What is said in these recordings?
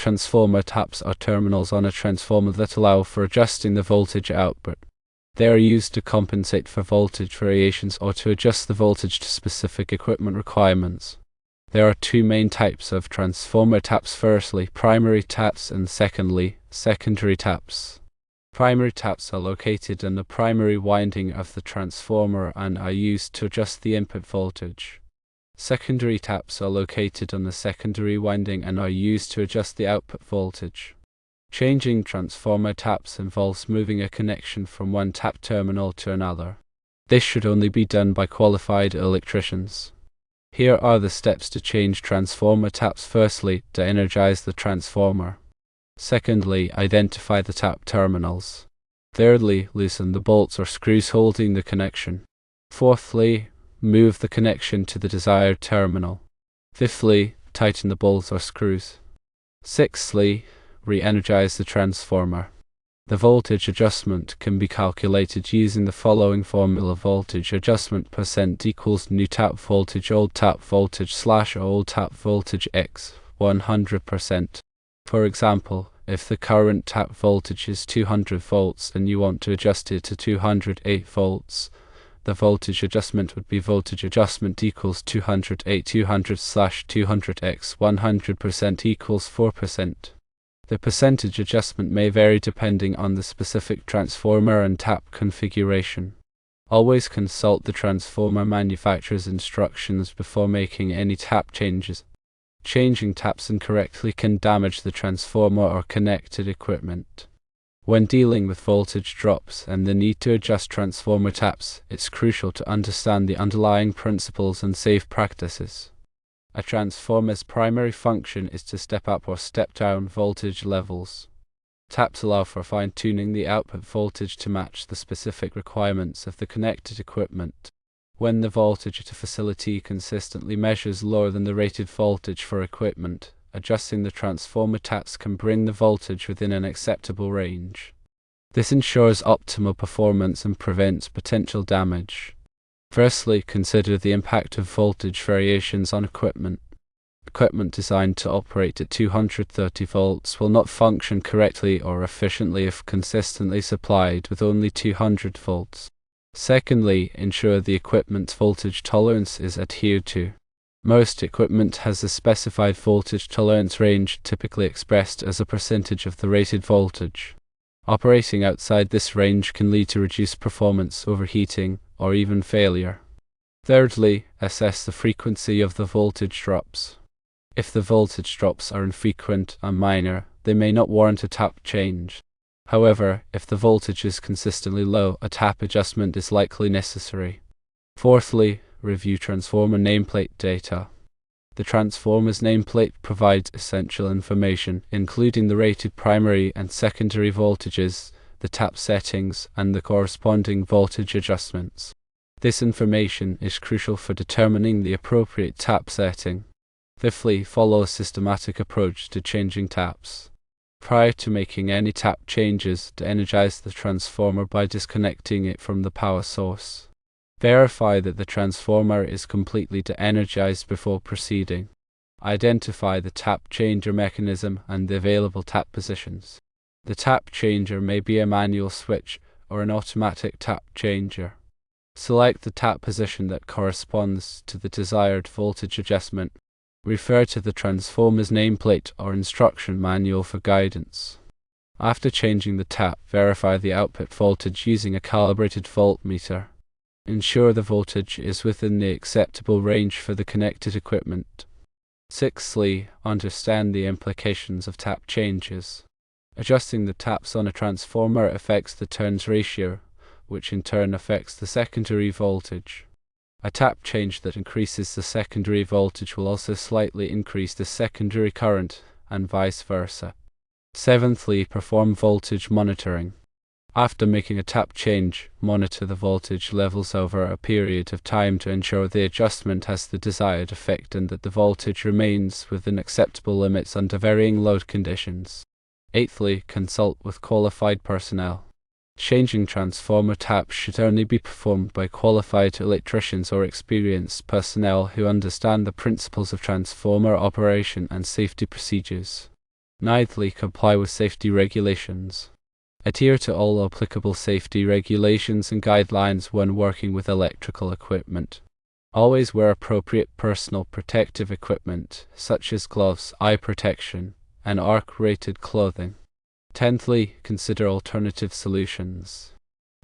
transformer taps are terminals on a transformer that allow for adjusting the voltage output. They are used to compensate for voltage variations or to adjust the voltage to specific equipment requirements. There are two main types of transformer taps: firstly, primary taps, and secondly, secondary taps. Primary taps are located in the primary winding of the transformer and are used to adjust the input voltage. Secondary taps are located on the secondary winding and are used to adjust the output voltage. Changing transformer taps involves moving a connection from one tap terminal to another. This should only be done by qualified electricians. Here are the steps to change transformer taps. Firstly, to energize the transformer. Secondly, identify the tap terminals. Thirdly, loosen the bolts or screws holding the connection. Fourthly, move the connection to the desired terminal. Fifthly, tighten the bolts or screws. Sixthly, re-energize the transformer. The voltage adjustment can be calculated using the following formula: voltage adjustment % equals new tap voltage old tap voltage / old tap voltage x 100%. For example, if the current tap voltage is 200 volts and you want to adjust it to 208 volts, the voltage adjustment would be voltage adjustment equals 208 200 / 200x 100% equals 4%. The percentage adjustment may vary depending on the specific transformer and tap configuration. Always consult the transformer manufacturer's instructions before making any tap changes. Changing taps incorrectly can damage the transformer or connected equipment. When dealing with voltage drops and the need to adjust transformer taps, it's crucial to understand the underlying principles and safe practices. A transformer's primary function is to step up or step down voltage levels. Taps allow for fine-tuning the output voltage to match the specific requirements of the connected equipment. When the voltage at a facility consistently measures lower than the rated voltage for equipment, adjusting the transformer taps can bring the voltage within an acceptable range. This ensures optimal performance and prevents potential damage. Firstly, consider the impact of voltage variations on equipment. Equipment designed to operate at 230 volts will not function correctly or efficiently if consistently supplied with only 200 volts. Secondly, ensure the equipment's voltage tolerance is adhered to. Most equipment has a specified voltage tolerance range, typically expressed as a percentage of the rated voltage. Operating outside this range can lead to reduced performance, overheating, or even failure. Thirdly, assess the frequency of the voltage drops. If the voltage drops are infrequent and minor, they may not warrant a tap change. However, if the voltage is consistently low, a tap adjustment is likely necessary. Fourthly, review transformer nameplate data. The transformer's nameplate provides essential information, including the rated primary and secondary voltages, the tap settings, and the corresponding voltage adjustments. This information is crucial for determining the appropriate tap setting. Fifthly, follow a systematic approach to changing taps. Prior to making any tap changes, de-energize the transformer by disconnecting it from the power source. Verify that the transformer is completely de-energized before proceeding. Identify the tap changer mechanism and the available tap positions. The tap changer may be a manual switch or an automatic tap changer. Select the tap position that corresponds to the desired voltage adjustment. Refer to the transformer's nameplate or instruction manual for guidance. After changing the tap, verify the output voltage using a calibrated voltmeter. Ensure the voltage is within the acceptable range for the connected equipment. Sixthly, understand the implications of tap changes. Adjusting the taps on a transformer affects the turns ratio, which in turn affects the secondary voltage. A tap change that increases the secondary voltage will also slightly increase the secondary current, and vice versa. Seventhly, perform voltage monitoring. After making a tap change, monitor the voltage levels over a period of time to ensure the adjustment has the desired effect and that the voltage remains within acceptable limits under varying load conditions. Eighthly, consult with qualified personnel. Changing transformer taps should only be performed by qualified electricians or experienced personnel who understand the principles of transformer operation and safety procedures. Ninthly, comply with safety regulations. Adhere to all applicable safety regulations and guidelines when working with electrical equipment. Always wear appropriate personal protective equipment, such as gloves, eye protection, and arc-rated clothing. Tenthly, consider alternative solutions.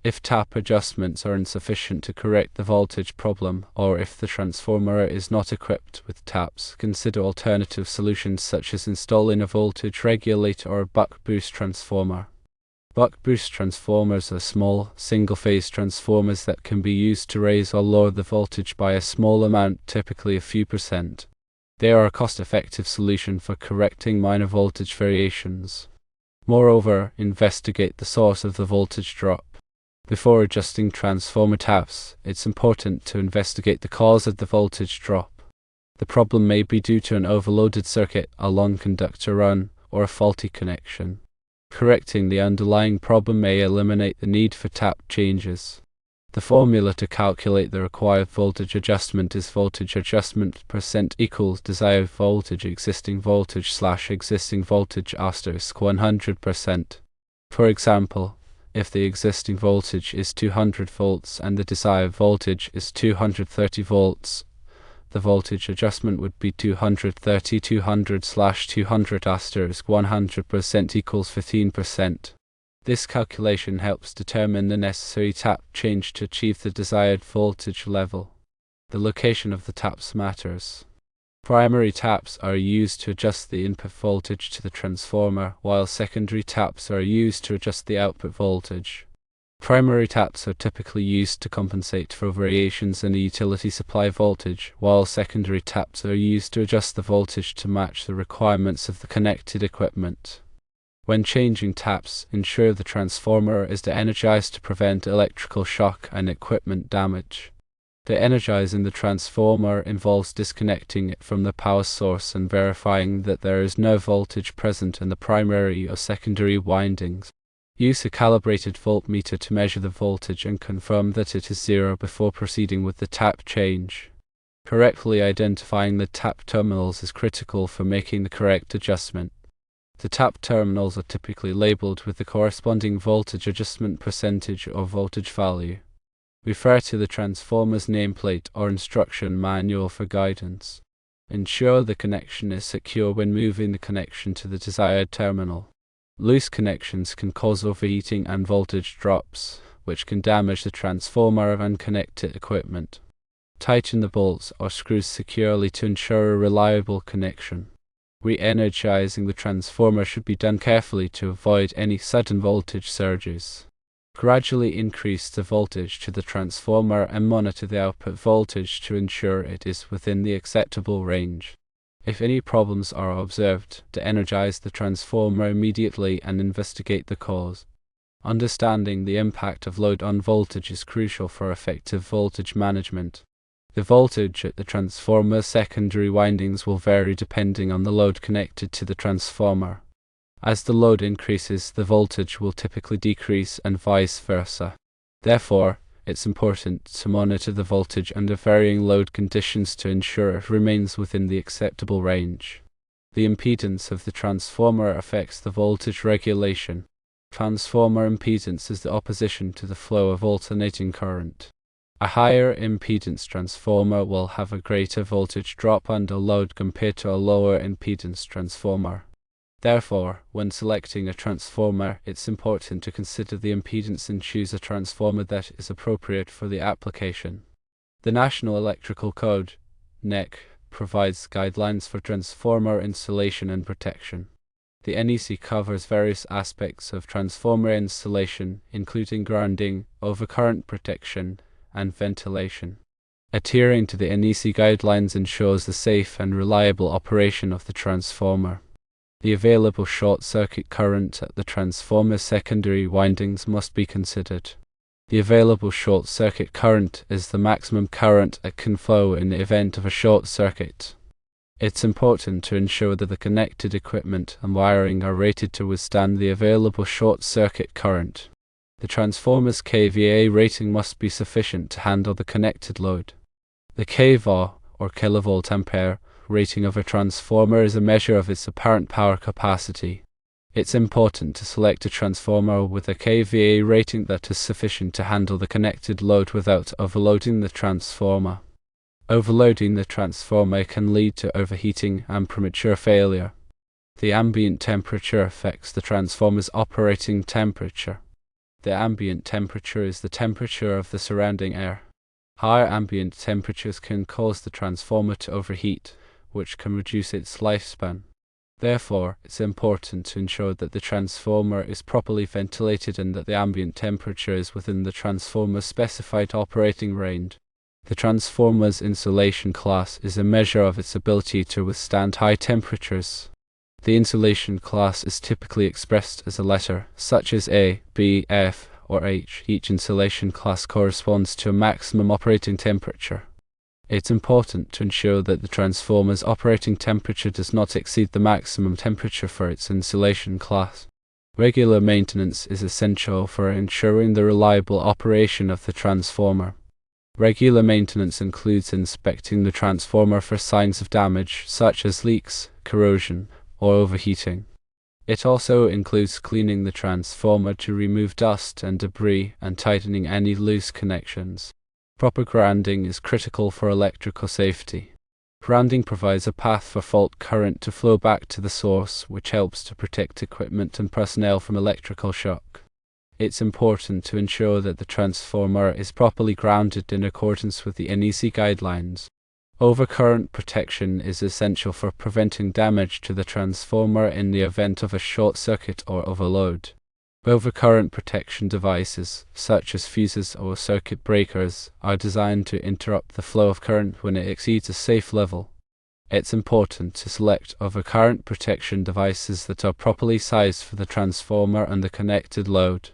If tap adjustments are insufficient to correct the voltage problem, or if the transformer is not equipped with taps, consider alternative solutions such as installing a voltage regulator or a buck-boost transformer. Buck-boost transformers are small, single-phase transformers that can be used to raise or lower the voltage by a small amount, typically a few percent. They are a cost-effective solution for correcting minor voltage variations. Moreover, investigate the source of the voltage drop. Before adjusting transformer taps, it's important to investigate the cause of the voltage drop. The problem may be due to an overloaded circuit, a long conductor run, or a faulty connection. Correcting the underlying problem may eliminate the need for tap changes. The formula to calculate the required voltage adjustment is voltage adjustment % equals desired voltage existing voltage / existing voltage * 100%. For example, if the existing voltage is 200 volts and the desired voltage is 230 volts, the voltage adjustment would be 230 200 / 200 * 100% equals 15%. This calculation helps determine the necessary tap change to achieve the desired voltage level. The location of the taps matters. Primary taps are used to adjust the input voltage to the transformer, while secondary taps are used to adjust the output voltage. Primary taps are typically used to compensate for variations in the utility supply voltage, while secondary taps are used to adjust the voltage to match the requirements of the connected equipment. When changing taps, ensure the transformer is de-energized to prevent electrical shock and equipment damage. De-energizing the transformer involves disconnecting it from the power source and verifying that there is no voltage present in the primary or secondary windings. Use a calibrated voltmeter to measure the voltage and confirm that it is 0 before proceeding with the tap change. Correctly identifying the tap terminals is critical for making the correct adjustment. The tap terminals are typically labeled with the corresponding voltage adjustment percentage or voltage value. Refer to the transformer's nameplate or instruction manual for guidance. Ensure the connection is secure when moving the connection to the desired terminal. Loose connections can cause overheating and voltage drops, which can damage the transformer and connected equipment. Tighten the bolts or screws securely to ensure a reliable connection. Re-energizing the transformer should be done carefully to avoid any sudden voltage surges. Gradually increase the voltage to the transformer and monitor the output voltage to ensure it is within the acceptable range. If any problems are observed, de-energize the transformer immediately and investigate the cause. Understanding the impact of load on voltage is crucial for effective voltage management. The voltage at the transformer's secondary windings will vary depending on the load connected to the transformer. As the load increases, the voltage will typically decrease and vice versa. Therefore, it's important to monitor the voltage under varying load conditions to ensure it remains within the acceptable range. The impedance of the transformer affects the voltage regulation. Transformer impedance is the opposition to the flow of alternating current. A higher impedance transformer will have a greater voltage drop under load compared to a lower impedance transformer. Therefore, when selecting a transformer, it's important to consider the impedance and choose a transformer that is appropriate for the application. The National Electrical Code, NEC, provides guidelines for transformer installation and protection. The NEC covers various aspects of transformer installation, including grounding, overcurrent protection, and ventilation. Adhering to the NEC guidelines ensures the safe and reliable operation of the transformer. The available short-circuit current at the transformer's secondary windings must be considered. The available short-circuit current is the maximum current that can flow in the event of a short circuit. It's important to ensure that the connected equipment and wiring are rated to withstand the available short-circuit current. The transformer's kVA rating must be sufficient to handle the connected load. The kVA, or kilovolt ampere, rating of a transformer is a measure of its apparent power capacity. It's important to select a transformer with a kVA rating that is sufficient to handle the connected load without overloading the transformer. Overloading the transformer can lead to overheating and premature failure. The ambient temperature affects the transformer's operating temperature. The ambient temperature is the temperature of the surrounding air. Higher ambient temperatures can cause the transformer to overheat, which can reduce its lifespan. Therefore, it's important to ensure that the transformer is properly ventilated and that the ambient temperature is within the transformer's specified operating range. The transformer's insulation class is a measure of its ability to withstand high temperatures. The insulation class is typically expressed as a letter, such as A, B, F, or H. Each insulation class corresponds to a maximum operating temperature. It's important to ensure that the transformer's operating temperature does not exceed the maximum temperature for its insulation class. Regular maintenance is essential for ensuring the reliable operation of the transformer. Regular maintenance includes inspecting the transformer for signs of damage, such as leaks, corrosion, or overheating. It also includes cleaning the transformer to remove dust and debris and tightening any loose connections. Proper grounding is critical for electrical safety. Grounding provides a path for fault current to flow back to the source, which helps to protect equipment and personnel from electrical shock. It's important to ensure that the transformer is properly grounded in accordance with the NEC guidelines. Overcurrent protection is essential for preventing damage to the transformer in the event of a short circuit or overload. Overcurrent protection devices, such as fuses or circuit breakers, are designed to interrupt the flow of current when it exceeds a safe level. It's important to select overcurrent protection devices that are properly sized for the transformer and the connected load.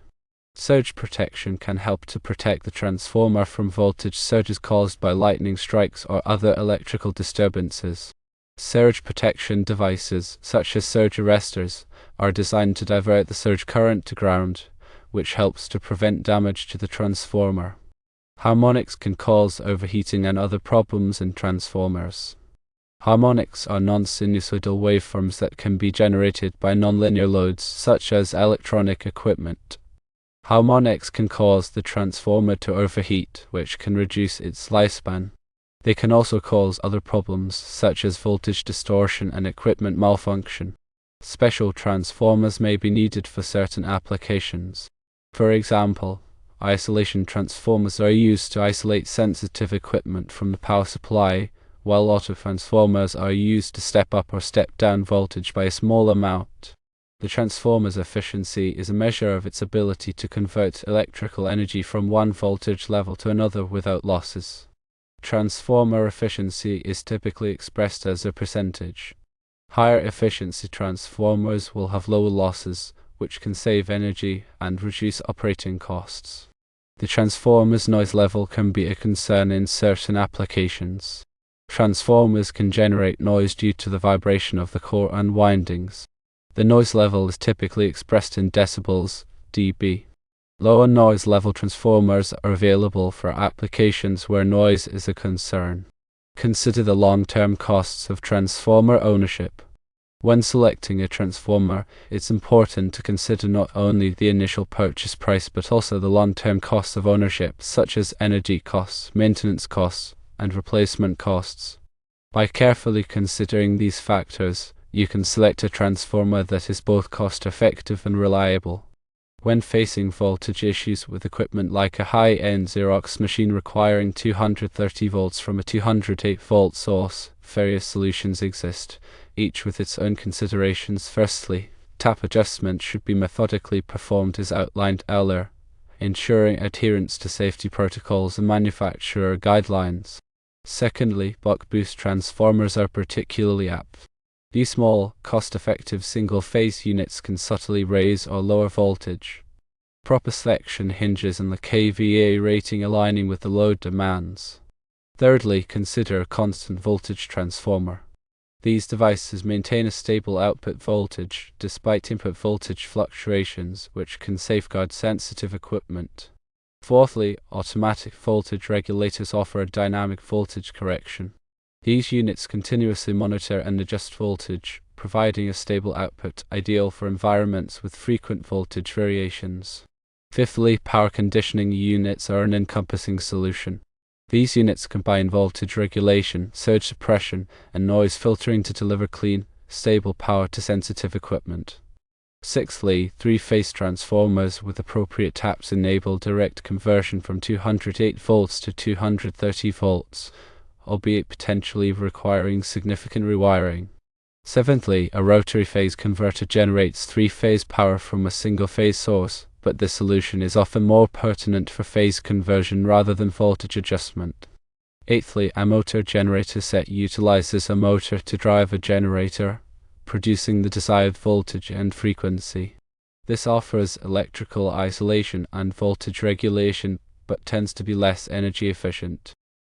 Surge protection can help to protect the transformer from voltage surges caused by lightning strikes or other electrical disturbances. Surge protection devices, such as surge arresters, are designed to divert the surge current to ground, which helps to prevent damage to the transformer. Harmonics can cause overheating and other problems in transformers. Harmonics are non-sinusoidal waveforms that can be generated by nonlinear loads, such as electronic equipment. Harmonics can cause the transformer to overheat, which can reduce its lifespan. They can also cause other problems, such as voltage distortion and equipment malfunction. Special transformers may be needed for certain applications. For example, isolation transformers are used to isolate sensitive equipment from the power supply, while autotransformers are used to step up or step down voltage by a small amount. The transformer's efficiency is a measure of its ability to convert electrical energy from one voltage level to another without losses. Transformer efficiency is typically expressed as a percentage. Higher efficiency transformers will have lower losses, which can save energy and reduce operating costs. The transformer's noise level can be a concern in certain applications. Transformers can generate noise due to the vibration of the core and windings. The noise level is typically expressed in decibels, dB. Lower noise level transformers are available for applications where noise is a concern. Consider the long-term costs of transformer ownership. When selecting a transformer, it's important to consider not only the initial purchase price but also the long-term costs of ownership, such as energy costs, maintenance costs, and replacement costs. By carefully considering these factors, you can select a transformer that is both cost-effective and reliable. When facing voltage issues with equipment like a high-end Xerox machine requiring 230 volts from a 208 volt source, various solutions exist, each with its own considerations. Firstly, tap adjustment should be methodically performed as outlined earlier, ensuring adherence to safety protocols and manufacturer guidelines. Secondly, buck-boost transformers are particularly apt. These small, cost-effective single-phase units can subtly raise or lower voltage. Proper selection hinges on the kVA rating aligning with the load demands. Thirdly, consider a constant voltage transformer. These devices maintain a stable output voltage, despite input voltage fluctuations, which can safeguard sensitive equipment. Fourthly, automatic voltage regulators offer a dynamic voltage correction. These units continuously monitor and adjust voltage, providing a stable output ideal for environments with frequent voltage variations. Fifthly, power conditioning units are an encompassing solution. These units combine voltage regulation, surge suppression, and noise filtering to deliver clean, stable power to sensitive equipment. Sixthly, three-phase transformers with appropriate taps enable direct conversion from 208 volts to 230 volts, albeit potentially requiring significant rewiring. Seventhly, a rotary phase converter generates three-phase power from a single-phase source, but this solution is often more pertinent for phase conversion rather than voltage adjustment. Eighthly, a motor generator set utilizes a motor to drive a generator, producing the desired voltage and frequency. This offers electrical isolation and voltage regulation, but tends to be less energy efficient.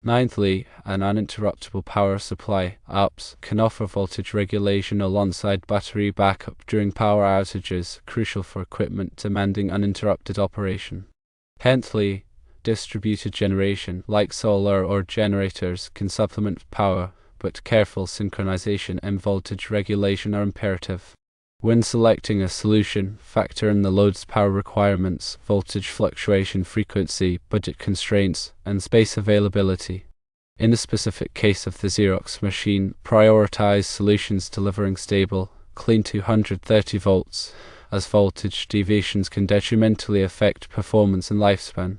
Ninthly, an uninterruptible power supply (UPS) can offer voltage regulation alongside battery backup during power outages, crucial for equipment demanding uninterrupted operation. Tenthly, distributed generation, like solar or generators, can supplement power, but careful synchronization and voltage regulation are imperative. When selecting a solution, factor in the load's power requirements, voltage fluctuation frequency, budget constraints, and space availability. In the specific case of the Xerox machine, prioritize solutions delivering stable, clean 230 volts, as voltage deviations can detrimentally affect performance and lifespan.